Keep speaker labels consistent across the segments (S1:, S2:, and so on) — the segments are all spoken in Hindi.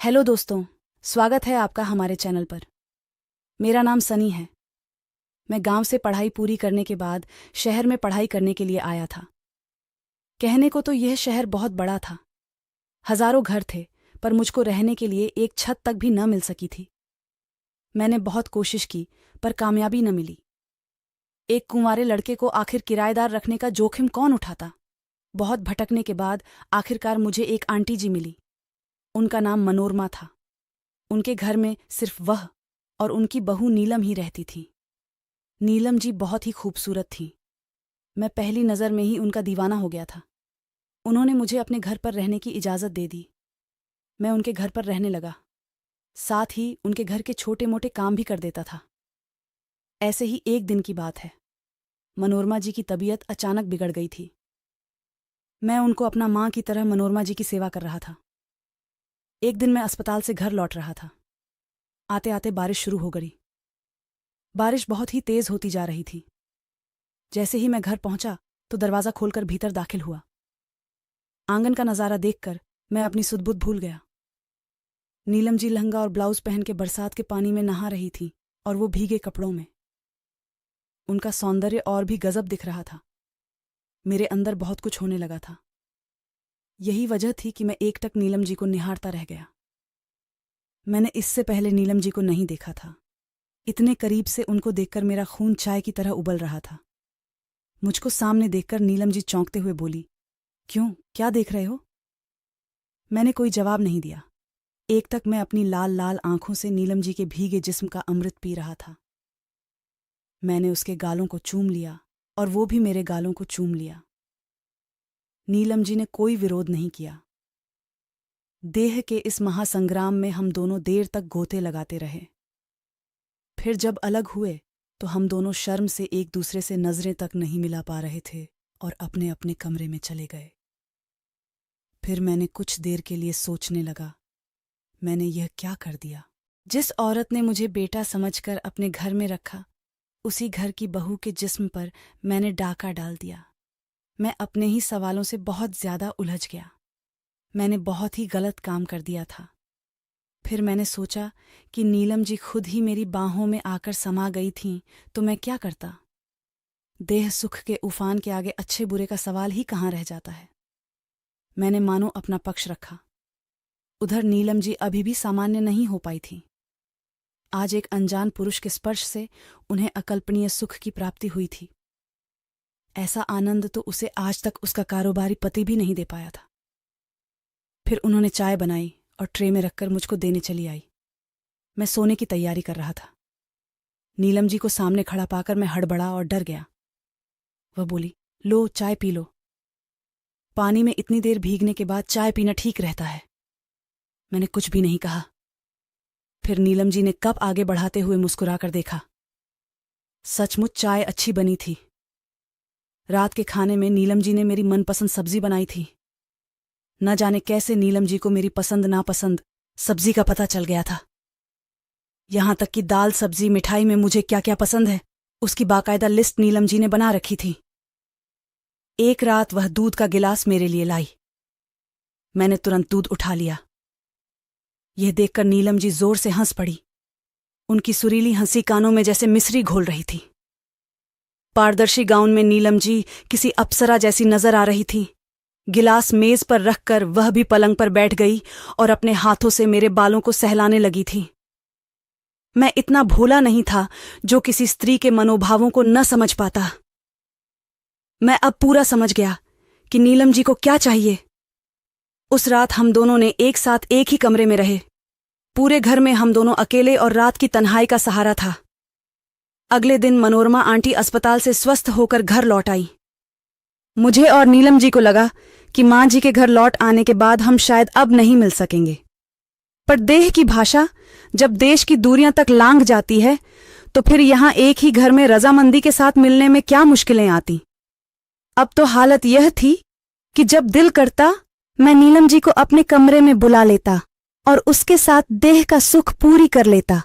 S1: हेलो दोस्तों, स्वागत है आपका हमारे चैनल पर। मेरा नाम सनी है। मैं गांव से पढ़ाई पूरी करने के बाद शहर में पढ़ाई करने के लिए आया था। कहने को तो यह शहर बहुत बड़ा था। हजारों घर थे, पर मुझको रहने के लिए एक छत तक भी न मिल सकी थी। मैंने बहुत कोशिश की, पर कामयाबी न मिली। एक कुंवारे लड़के को आखिर किराएदार रखने का जोखिम कौन उठाता। बहुत भटकने के बाद आखिरकार मुझे एक आंटी जी मिली। उनका नाम मनोरमा था। उनके घर में सिर्फ वह और उनकी बहू नीलम ही रहती थी। नीलम जी बहुत ही खूबसूरत थी। मैं पहली नज़र में ही उनका दीवाना हो गया था। उन्होंने मुझे अपने घर पर रहने की इजाज़त दे दी। मैं उनके घर पर रहने लगा। साथ ही उनके घर के छोटे मोटे काम भी कर देता था। ऐसे ही एक दिन की बात है। मनोरमा जी की तबीयत अचानक बिगड़ गई थी। मैं उनको अपना माँ की तरह मनोरमा जी की सेवा कर रहा था। एक दिन मैं अस्पताल से घर लौट रहा था। आते आते बारिश शुरू हो गई। बारिश बहुत ही तेज होती जा रही थी। जैसे ही मैं घर पहुंचा तो दरवाज़ा खोलकर भीतर दाखिल हुआ। आंगन का नज़ारा देखकर मैं अपनी सुध-बुध भूल गया। नीलम जी लहंगा और ब्लाउज पहन के बरसात के पानी में नहा रही थी, और वो भीगे कपड़ों में। उनका सौंदर्य और भी गजब दिख रहा था। मेरे अंदर बहुत कुछ होने लगा था। यही वजह थी कि मैं एकटक नीलम जी को निहारता रह गया। मैंने इससे पहले नीलम जी को नहीं देखा था। इतने करीब से उनको देखकर मेरा खून चाय की तरह उबल रहा था। मुझको सामने देखकर नीलम जी चौंकते हुए बोली, क्यों, क्या देख रहे हो? मैंने कोई जवाब नहीं दिया। एकटक मैं अपनी लाल लाल आंखों से नीलम जी के भीगे जिस्म का अमृत पी रहा था। मैंने उसके गालों को चूम लिया और वो भी मेरे गालों को चूम लिया। नीलम जी ने कोई विरोध नहीं किया। देह के इस महासंग्राम में हम दोनों देर तक गोते लगाते रहे। फिर जब अलग हुए तो हम दोनों शर्म से एक दूसरे से नजरें तक नहीं मिला पा रहे थे और अपने अपने कमरे में चले गए। फिर मैंने कुछ देर के लिए सोचने लगा, मैंने यह क्या कर दिया? जिस औरत ने मुझे बेटा समझकर अपने घर में रखा, उसी घर की बहू के जिस्म पर मैंने डाका डाल दिया। मैं अपने ही सवालों से बहुत ज्यादा उलझ गया। मैंने बहुत ही गलत काम कर दिया था। फिर मैंने सोचा कि नीलम जी खुद ही मेरी बाहों में आकर समा गई थीं, तो मैं क्या करता? देह सुख के उफान के आगे अच्छे बुरे का सवाल ही कहाँ रह जाता है। मैंने मानो अपना पक्ष रखा। उधर नीलम जी अभी भी सामान्य नहीं हो पाई थी। आज एक अनजान पुरुष के स्पर्श से उन्हें अकल्पनीय सुख की प्राप्ति हुई थी। ऐसा आनंद तो उसे आज तक उसका कारोबारी पति भी नहीं दे पाया था। फिर उन्होंने चाय बनाई और ट्रे में रखकर मुझको देने चली आई। मैं सोने की तैयारी कर रहा था। नीलम जी को सामने खड़ा पाकर मैं हड़बड़ा और डर गया। वह बोली, लो चाय पी लो। पानी में इतनी देर भीगने के बाद चाय पीना ठीक रहता है। मैंने कुछ भी नहीं कहा। फिर नीलम जी ने कप आगे बढ़ाते हुए मुस्कुराकर देखा। सचमुच चाय अच्छी बनी थी। रात के खाने में नीलम जी ने मेरी मनपसंद सब्जी बनाई थी। न जाने कैसे नीलम जी को मेरी पसंद नापसंद सब्जी का पता चल गया था। यहां तक कि दाल सब्जी मिठाई में मुझे क्या क्या पसंद है, उसकी बाकायदा लिस्ट नीलम जी ने बना रखी थी। एक रात वह दूध का गिलास मेरे लिए लाई। मैंने तुरंत दूध उठा लिया। यह देखकर नीलम जी जोर से हंस पड़ी। उनकी सुरीली हंसी कानों में जैसे मिश्री घोल रही थी। पारदर्शी गाउन में नीलम जी किसी अप्सरा जैसी नजर आ रही थी। गिलास मेज पर रखकर वह भी पलंग पर बैठ गई और अपने हाथों से मेरे बालों को सहलाने लगी थी। मैं इतना भोला नहीं था जो किसी स्त्री के मनोभावों को न समझ पाता। मैं अब पूरा समझ गया कि नीलम जी को क्या चाहिए। उस रात हम दोनों ने एक साथ एक ही कमरे में रहे। पूरे घर में हम दोनों अकेले और रात की तन्हाई का सहारा था। अगले दिन मनोरमा आंटी अस्पताल से स्वस्थ होकर घर लौट आई। मुझे और नीलम जी को लगा कि माँ जी के घर लौट आने के बाद हम शायद अब नहीं मिल सकेंगे। पर देह की भाषा जब देश की दूरियां तक लांघ जाती है, तो फिर यहां एक ही घर में रजामंदी के साथ मिलने में क्या मुश्किलें आती। अब तो हालत यह थी कि जब दिल करता मैं नीलम जी को अपने कमरे में बुला लेता और उसके साथ देह का सुख पूरी कर लेता।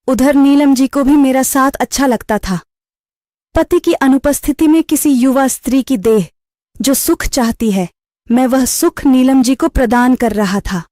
S1: उधर नीलम जी को भी मेरा साथ अच्छा लगता था। पति की अनुपस्थिति में किसी युवा स्त्री की देह जो सुख चाहती है, मैं वह सुख नीलम जी को प्रदान कर रहा था।